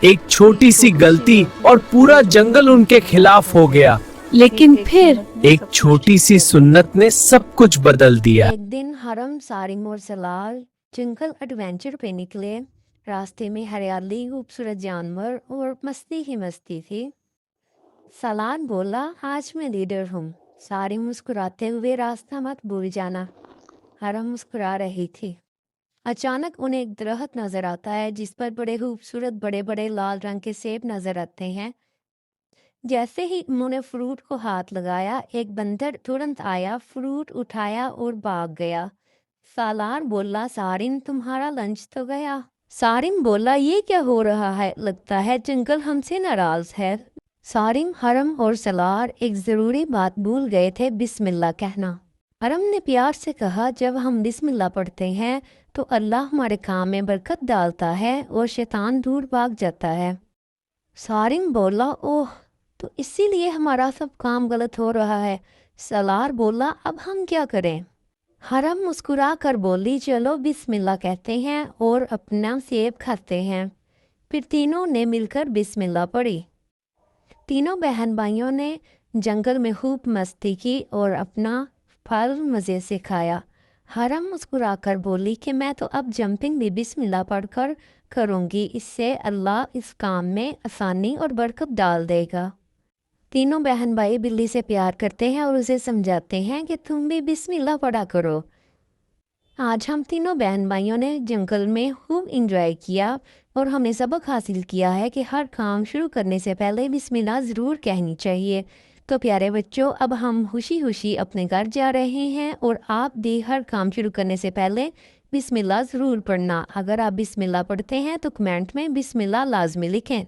ایک چھوٹی سی غلطی اور پورا جنگل ان کے خلاف ہو گیا، لیکن پھر ایک چھوٹی سی سنت نے سب کچھ بدل دیا۔ ایک دن حرم، سارم اور سلال جنگل ایڈونچر پہ نکلے۔ راستے میں ہریالی، خوبصورت جانور اور مستی ہی مستی تھی۔ سلال بولا، آج میں لیڈر ہوں۔ سارم مسکراتے ہوئے، راستہ مت بھول جانا۔ حرم مسکرا رہی تھی۔ اچانک انہیں ایک درخت نظر آتا ہے جس پر بڑے خوبصورت بڑے بڑے لال رنگ کے سیب نظر آتے ہیں۔ جیسے ہی انہوں نے فروٹ کو ہاتھ لگایا، ایک بندر ترنت آیا، فروٹ اٹھایا اور بھاگ گیا۔ سالار بولا، سارم تمہارا لنچ تو گیا۔ سارم بولا، یہ کیا ہو رہا ہے؟ لگتا ہے جنگل ہم سے ناراض ہے۔ سارم، حرم اور سالار ایک ضروری بات بھول گئے تھے، بسم اللہ کہنا۔ حرم نے پیار سے کہا، جب ہم بسم اللہ پڑھتے ہیں تو اللہ ہمارے کام میں برکت ڈالتا ہے اور شیطان دور بھاگ جاتا ہے۔ سارم بولا، اوہ، تو اسی لیے ہمارا سب کام غلط ہو رہا ہے۔ سالار بولا، اب ہم کیا کریں؟ حرم مسکرا کر بولی، چلو بسم اللہ کہتے ہیں اور اپنا سیب کھاتے ہیں۔ پھر تینوں نے مل کر بسم اللہ پڑھی۔ تینوں بہن بھائیوں نے جنگل میں خوب مستی کی اور اپنا پھل مزے سے کھایا۔ حرم مسکرا کر بولی کہ میں تو اب جمپنگ بھی بسم اللہ پڑھ کر کروں گی، اس سے اللہ اس کام میں آسانی اور برکت ڈال دے گا۔ تینوں بہن بھائی بلی سے پیار کرتے ہیں اور اسے سمجھاتے ہیں کہ تم بھی بسم اللہ پڑھا کرو۔ آج ہم تینوں بہن بھائیوں نے جنگل میں خوب انجوائے کیا اور ہم نے سبق حاصل کیا ہے کہ ہر کام شروع کرنے سے پہلے بسم اللہ ضرور کہنی چاہیے۔ تو پیارے بچوں، اب ہم خوشی خوشی اپنے گھر جا رہے ہیں اور آپ بھی ہر کام شروع کرنے سے پہلے بسم اللہ ضرور پڑھنا۔ اگر آپ بسم اللہ پڑھتے ہیں تو کمنٹ میں بسم اللہ لازمی لکھیں۔